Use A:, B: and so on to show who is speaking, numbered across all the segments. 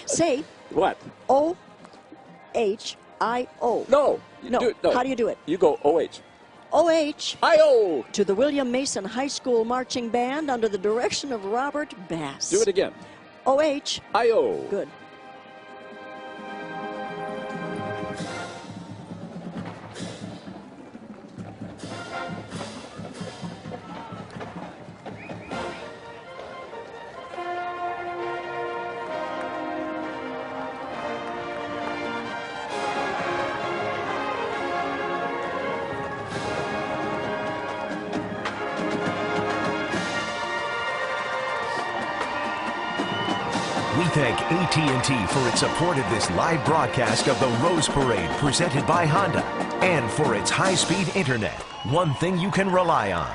A: Say
B: What?
A: O-H-I-O.
B: No.
A: No. How do you do it?
B: You go O-H.
A: O-H.
B: I-O.
A: To the William Mason High School Marching Band under the direction of Robert Bass.
B: Do it again.
A: O-H.
B: I-O.
A: Good.
C: We thank AT&T for its support of this live broadcast of the Rose Parade presented by Honda and for its high-speed internet. One thing you can rely on.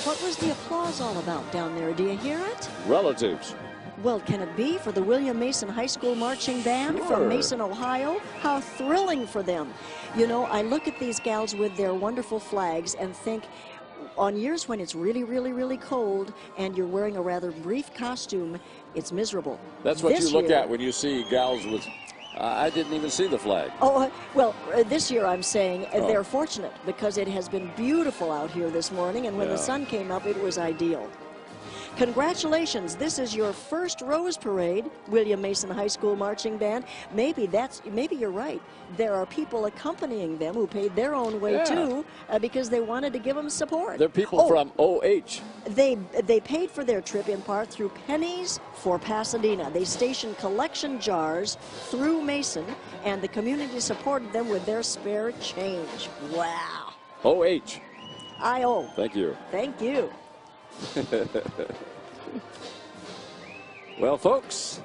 A: What was the applause all about down there? Do you hear it?
B: Relatives.
A: Well, can it be for the William Mason High School Marching Band from Mason, Ohio? How thrilling for them. You know, I look at these gals with their wonderful flags and think, on years when it's really, really, really cold and you're wearing a rather brief costume, it's miserable.
B: That's what
A: This
B: you look
A: year-
B: at when you see gals with... I didn't even see the flag.
A: Oh, well, this year I'm saying they're fortunate because it has been beautiful out here this morning, and when the sun came up, it was ideal. Congratulations, this is your first Rose Parade, William Mason High School Marching Band. Maybe you're right. There are people accompanying them who paid their own way too because they wanted to give them support.
B: They're people from OH.
A: They paid for their trip in part through Pennies for Pasadena. They stationed collection jars through Mason, and the community supported them with their spare change. Wow.
B: OH.
A: I-O.
B: Thank you.
A: Thank you.
B: Well, folks,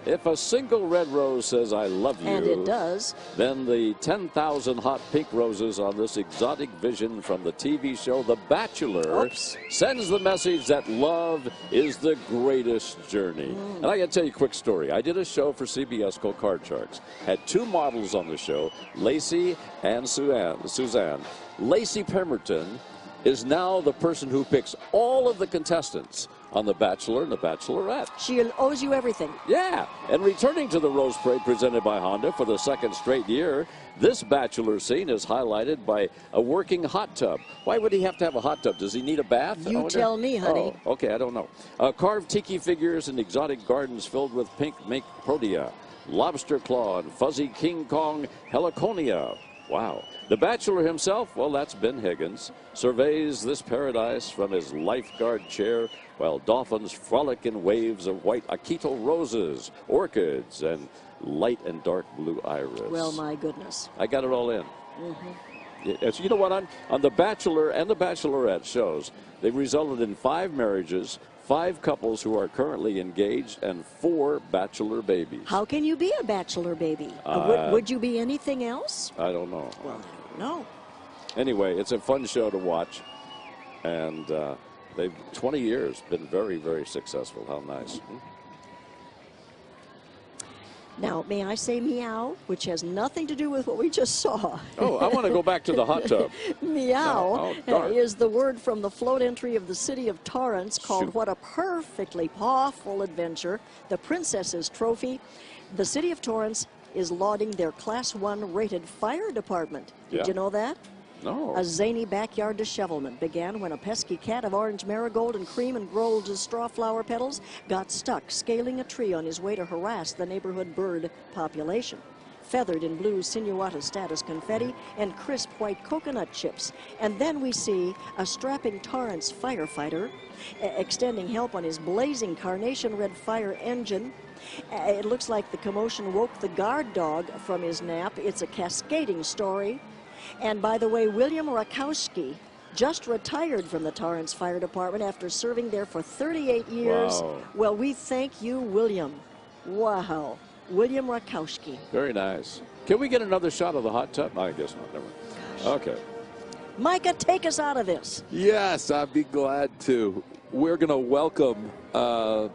B: if a single red rose says I love you,
A: And it does.
B: then the 10,000 hot pink roses on this exotic vision from the TV show The Bachelor sends the message that love is the greatest journey. And I got to tell you a quick story. I did a show for CBS called Card Sharks. Had two models on the show, Lacey and Suzanne. Lacey Pemberton is now the person who picks all of the contestants on The Bachelor and The Bachelorette.
A: She owes you everything.
B: Yeah, and returning to the Rose Parade presented by Honda for the second straight year, this Bachelor scene is highlighted by a working hot tub. Why would he have to have a hot tub? Does he need a bath?
A: You tell me, honey.
B: Oh, okay, I don't know. Carved tiki figures and exotic gardens filled with pink mink protea, lobster claw, and fuzzy King Kong heliconia. Wow. The Bachelor himself, well, that's Ben Higgins, surveys this paradise from his lifeguard chair while dolphins frolic in waves of white Akito roses, orchids, and light and dark blue iris.
A: Well, my goodness.
B: I got it all in. So you know what? On The Bachelor and The Bachelorette shows, they've resulted in 5 marriages, 5 couples who are currently engaged, and 4 bachelor babies.
A: How can you be a bachelor baby? Would you be anything else?
B: I don't know.
A: Well, I don't know.
B: Anyway, it's a fun show to watch, and they've 20 years been very, very successful. How nice.
A: Now, may I say meow, which has nothing to do with what we just saw.
B: Oh, I want to go back to the hot tub.
A: Meow
B: darn.
A: is the word from the float entry of the city of Torrance called What a Perfectly Awful Adventure, the Princess's Trophy. The city of Torrance is lauding their Class 1 rated fire department. Did you know that?
B: No.
A: A zany backyard dishevelment began when a pesky cat of orange marigold and cream and gold straw flower petals got stuck scaling a tree on his way to harass the neighborhood bird population. Feathered in blue sinuata status confetti and crisp white coconut chips. And then we see a strapping Torrance firefighter extending help on his blazing carnation red fire engine. It looks like the commotion woke the guard dog from his nap. It's a cascading story. And by the way, William Rakowski just retired from the Torrance Fire Department after serving there for 38 years.
B: Wow.
A: Well, we thank you, William. Wow. William Rakowski.
B: Very nice. Can we get another shot of the hot tub? I guess not. Never mind. Okay.
A: Micah, take us out of this.
D: Yes, I'd be glad to. We're going to welcome the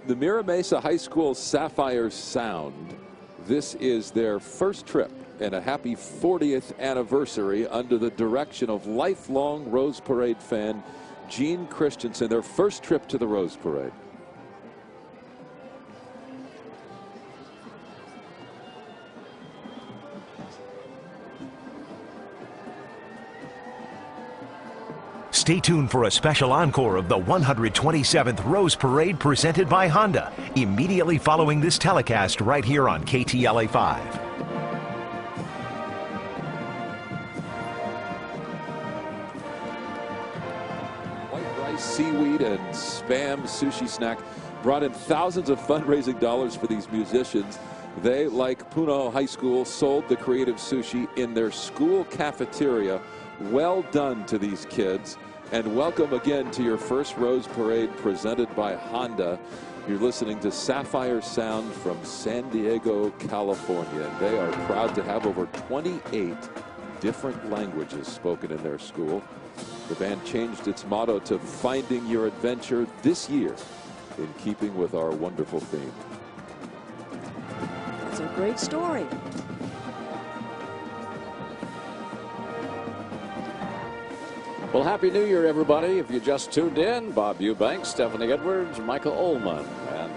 D: Mira Mesa High School Sapphire Sound. This is their first trip and a happy 40th anniversary under the direction of lifelong Rose Parade fan Gene Christensen, their first trip to the Rose Parade.
C: Stay tuned for a special encore of the 127th Rose Parade presented by Honda, immediately following this telecast right here on KTLA 5.
D: White rice, seaweed, and Spam sushi snack brought in thousands of fundraising dollars for these musicians. They, like Puno High School, sold the creative sushi in their school cafeteria. Well done to these kids. And welcome again to your first Rose Parade presented by Honda. You're listening to Sapphire Sound from San Diego, California. And they are proud to have over 28 different languages spoken in their school. The band changed its motto to Finding Your Adventure this year, in keeping with our wonderful theme.
A: It's a great story.
B: Well, Happy New Year, everybody. If you just tuned in, Bob Eubanks, Stephanie Edwards, Michael Ullman. And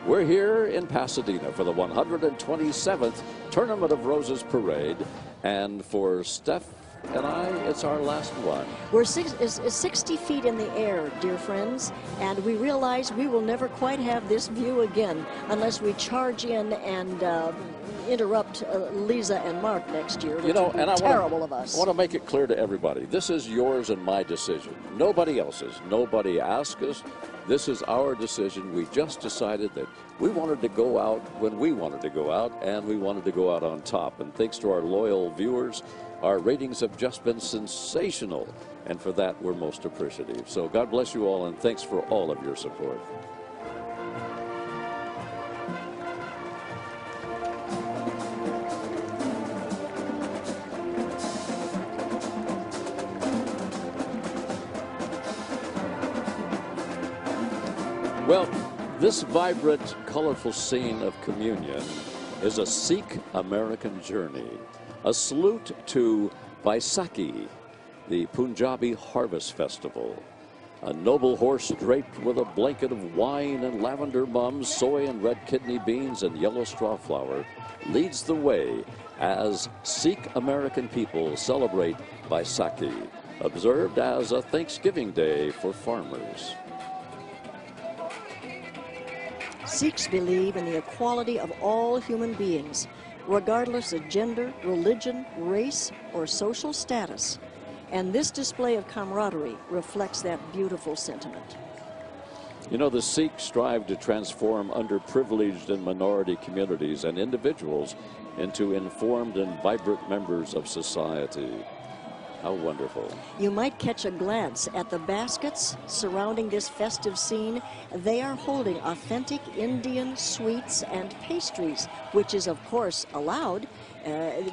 B: we're here in Pasadena for the 127th Tournament of Roses Parade. And for Steph and I, it's our last one.
A: We're 60 feet in the air, dear friends, and we realize we will never quite have this view again unless we charge in and interrupt Lisa and Mark next year, which would be terrible of us.
B: I want to make it clear to everybody, this is yours and my decision. Nobody else's. Nobody asked us. This is our decision. We just decided that we wanted to go out when we wanted to go out, and we wanted to go out on top. And thanks to our loyal viewers, our ratings have just been sensational, and for that we're most appreciative. So God bless you all, and thanks for all of your support. Well, this vibrant, colorful scene of communion is a Sikh American journey, a salute to Vaisakhi, the Punjabi Harvest Festival. A noble horse draped with a blanket of wine and lavender mums, soy and red kidney beans, and yellow straw flower leads the way as Sikh American people celebrate Vaisakhi, observed as a Thanksgiving Day for farmers.
A: Sikhs believe in the equality of all human beings, regardless of gender, religion, race, or social status. And this display of camaraderie reflects that beautiful sentiment.
B: You know, the Sikhs strive to transform underprivileged and minority communities and individuals into informed and vibrant members of society. How wonderful.
A: You might catch a glance at the baskets surrounding this festive scene. They are holding authentic Indian sweets and pastries, which is, of course, allowed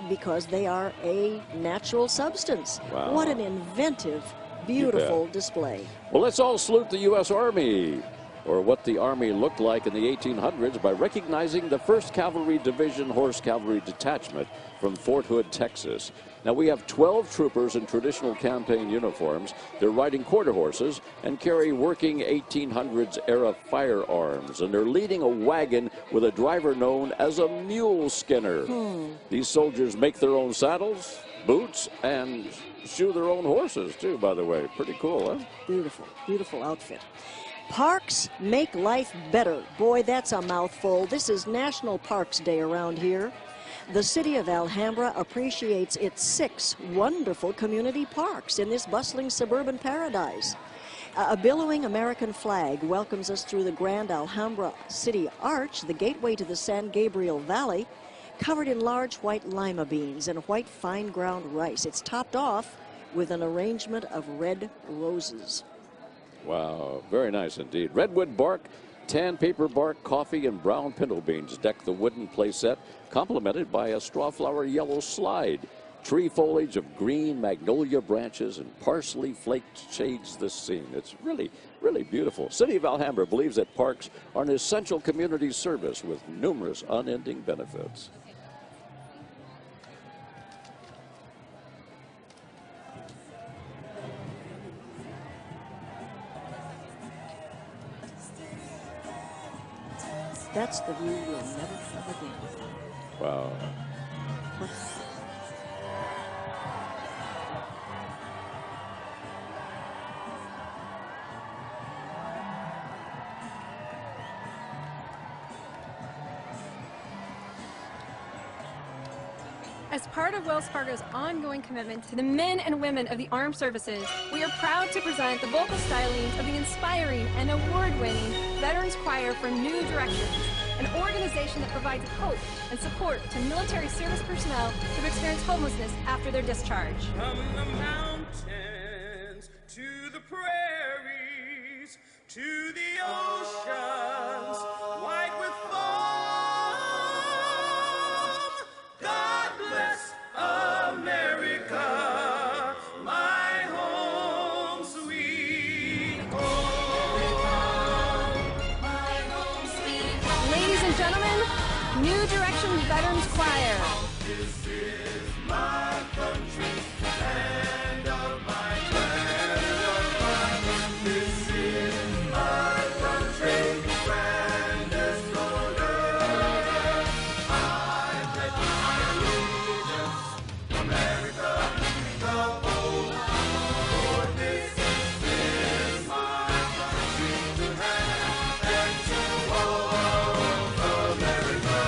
A: because they are a natural substance.
B: Wow.
A: What an inventive, beautiful display.
B: Well, let's all salute the U.S. Army, or what the Army looked like in the 1800s, by recognizing the 1st Cavalry Division Horse Cavalry Detachment from Fort Hood, Texas. Now, we have 12 troopers in traditional campaign uniforms. They're riding quarter horses and carry working 1800s-era firearms. And they're leading a wagon with a driver known as a mule skinner. These soldiers make their own saddles, boots, and shoe their own horses, too, by the way. Pretty cool, huh?
A: Beautiful, beautiful outfit. Parks make life better. Boy, that's a mouthful. This is National Parks Day around here. The city of Alhambra appreciates its 6 wonderful community parks in this bustling suburban paradise. A billowing American flag welcomes us through the grand Alhambra City Arch, the gateway to the San Gabriel Valley, covered in large white lima beans and white fine ground rice. It's topped off with an arrangement of red roses.
B: Wow, very nice indeed. Redwood bark, tan paper bark, coffee, and brown pinto beans deck the wooden playset, complemented by a strawflower yellow slide. Tree foliage of green magnolia branches and parsley flaked shades the scene. It's really, really beautiful. City of Alhambra believes that parks are an essential community service with numerous unending benefits.
A: That's the view we'll never have again.
B: Wow.
E: As part of Wells Fargo's ongoing commitment to the men and women of the armed services, we are proud to present the vocal stylings of the inspiring and award-winning Veterans Choir from New Directions, an organization that provides hope and support to military service personnel who have experienced homelessness after their discharge.
F: From the mountains to the prairies to the oceans, white with foam, God bless America, my home sweet home. My home sweet home.
E: Ladies and gentlemen, New Directions Veterans Choir.
F: This is my country, land of my country. This is my country, grandest on earth. I pledge my allegiance, America, the whole. For this is my country to have and to hold, America.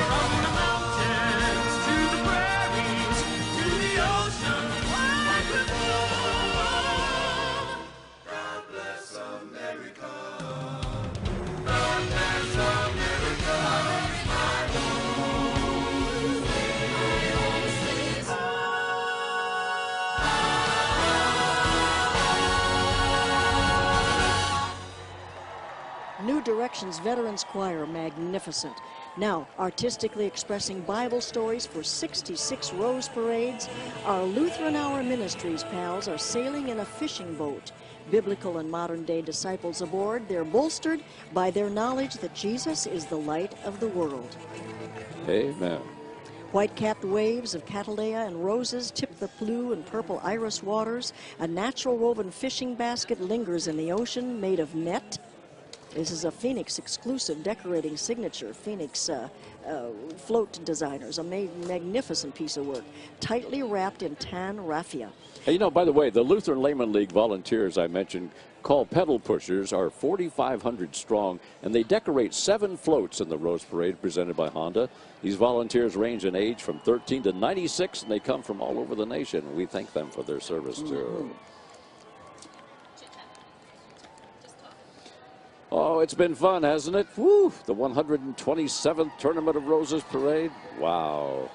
F: From the mountains to the prairies to the ocean, wide with love. God bless America. God bless America. My home sweet
A: New Directions Veterans Choir, magnificent. Now, artistically expressing Bible stories for 66 Rose Parades, our Lutheran Hour Ministries pals are sailing in a fishing boat. Biblical and modern-day disciples aboard, they're bolstered by their knowledge that Jesus is the light of the world.
B: Amen.
A: White-capped waves of KTLA and roses tip the blue and purple iris waters. A natural woven fishing basket lingers in the ocean made of net. This is a Phoenix exclusive decorating signature. Phoenix float designers, a magnificent piece of work, tightly wrapped in tan raffia.
B: Hey, you know, by the way, the Lutheran Layman League volunteers I mentioned, called pedal pushers, are 4,500 strong, and they decorate 7 floats in the Rose Parade presented by Honda. These volunteers range in age from 13 to 96, and they come from all over the nation. We thank them for their service, too. Oh, it's been fun, hasn't it? Woo! The 127th Tournament of Roses Parade. Wow.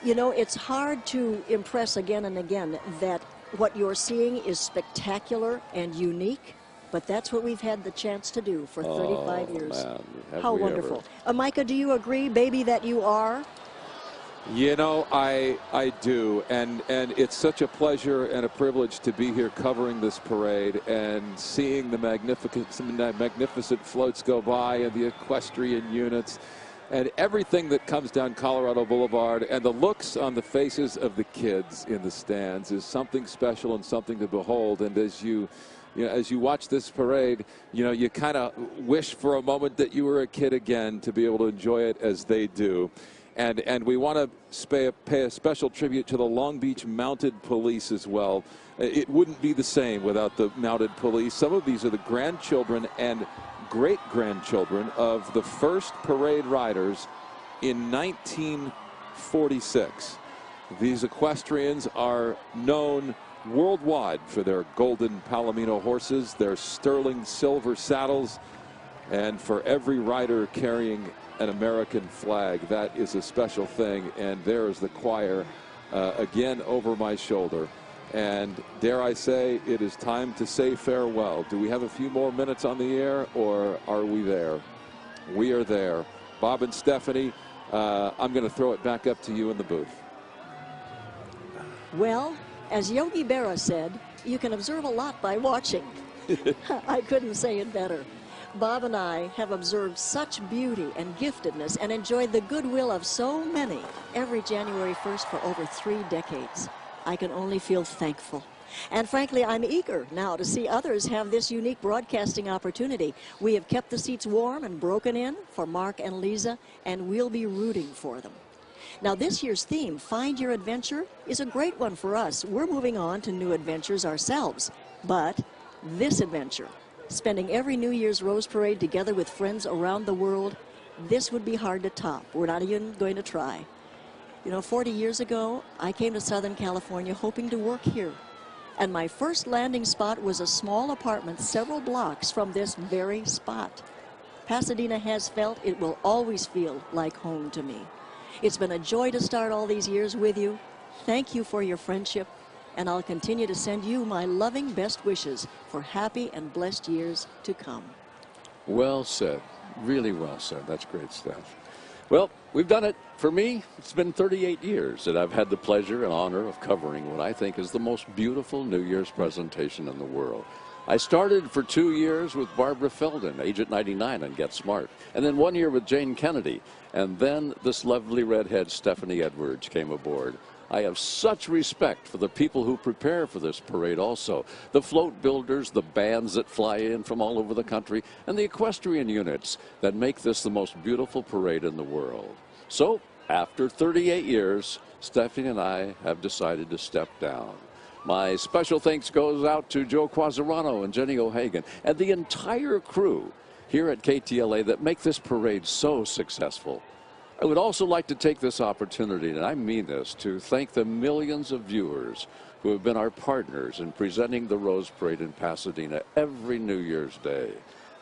A: You know, it's hard to impress again and again that what you're seeing is spectacular and unique, but that's what we've had the chance to do for 35 years.
B: Man, have
A: How
B: we
A: wonderful.
B: ever.
A: Micah, do you agree, baby, that you are?
D: You know, I do, and it's such a pleasure and a privilege to be here covering this parade and seeing the magnificent floats go by and the equestrian units and everything that comes down Colorado Boulevard, and the looks on the faces of the kids in the stands is something special and something to behold. And as you watch this parade, you kind of wish for a moment that you were a kid again to be able to enjoy it as they do. And we want to pay a special tribute to the Long Beach Mounted Police as well. It wouldn't be the same without the Mounted Police. Some of these are the grandchildren and great-grandchildren of the first parade riders in 1946. These equestrians are known worldwide for their golden Palomino horses, their sterling silver saddles, and for every rider carrying an American flag. That is a special thing. And there is the choir again over my shoulder. And dare I say, it is time to say farewell. Do we have a few more minutes on the air, or are we there? We are there. Bob and Stephanie, I'm going to throw it back up to you in the booth.
A: Well, as Yogi Berra said, you can observe a lot by watching. I couldn't say it better. Bob and I have observed such beauty and giftedness and enjoyed the goodwill of so many every January 1st for over 3 decades. I can only feel thankful. And frankly, I'm eager now to see others have this unique broadcasting opportunity. We have kept the seats warm and broken in for Mark and Lisa, and we'll be rooting for them. Now, this year's theme, Find Your Adventure, is a great one for us. We're moving on to new adventures ourselves. But this adventure, spending every New Year's Rose Parade together with friends around the world, this would be hard to top. We're not even going to try. You know, 40 years ago, I came to Southern California hoping to work here. And my first landing spot was a small apartment several blocks from this very spot. Pasadena has felt, it will always feel like home to me. It's been a joy to start all these years with you. Thank you for your friendship, and I'll continue to send you my loving best wishes for happy and blessed years to come.
B: Well said. Really well said. That's great stuff. Well, we've done it. For me, it's been 38 years that I've had the pleasure and honor of covering what I think is the most beautiful New Year's presentation in the world. I started for 2 years with Barbara Feldon, Agent 99 on Get Smart, and then 1 year with Jane Kennedy, and then this lovely redhead Stephanie Edwards came aboard. I have such respect for the people who prepare for this parade also, the float builders, the bands that fly in from all over the country, and the equestrian units that make this the most beautiful parade in the world. So, after 38 years, Stephanie and I have decided to step down. My special thanks goes out to Joe Quasarano and Jenny O'Hagan and the entire crew here at KTLA that make this parade so successful. I would also like to take this opportunity, and I mean this, to thank the millions of viewers who have been our partners in presenting the Rose Parade in Pasadena every New Year's Day.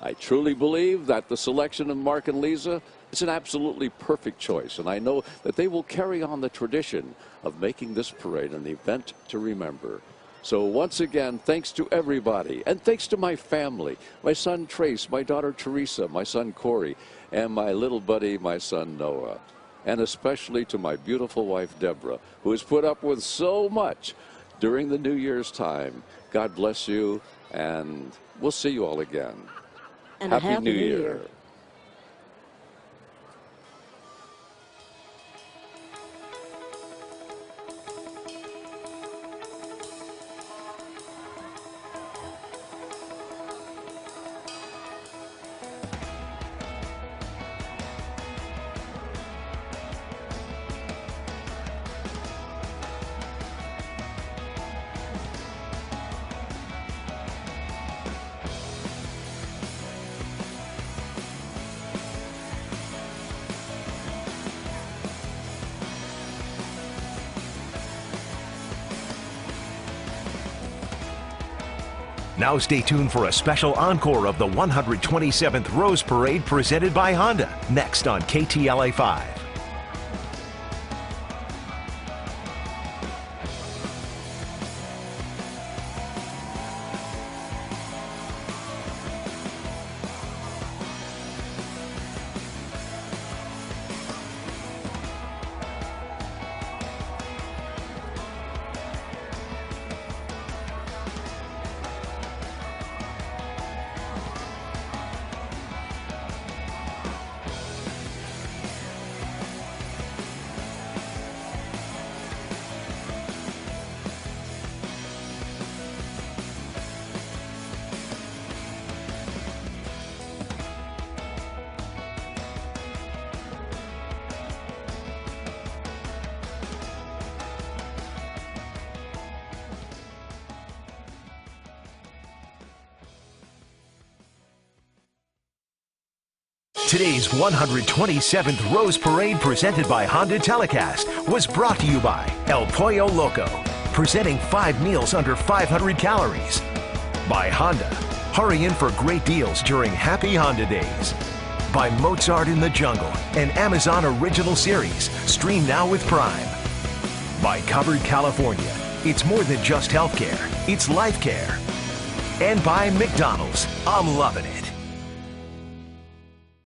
B: I truly believe that the selection of Mark and Lisa is an absolutely perfect choice, and I know that they will carry on the tradition of making this parade an event to remember. So once again, thanks to everybody, and thanks to my family, my son Trace, my daughter Teresa, my son Corey, and my little buddy, my son Noah, and especially to my beautiful wife Deborah, who has put up with so much during the New Year's time. God bless you, and we'll see you all again.
A: And a Happy New Year.
C: Now stay tuned for a special encore of the 127th Rose Parade presented by Honda, next on KTLA 5. Today's 127th Rose Parade presented by Honda Telecast was brought to you by El Pollo Loco, presenting 5 meals under 500 calories. By Honda, hurry in for great deals during Happy Honda Days. By Mozart in the Jungle, an Amazon original series, stream now with Prime. By Covered California, it's more than just healthcare, it's life care. And by McDonald's, I'm loving it.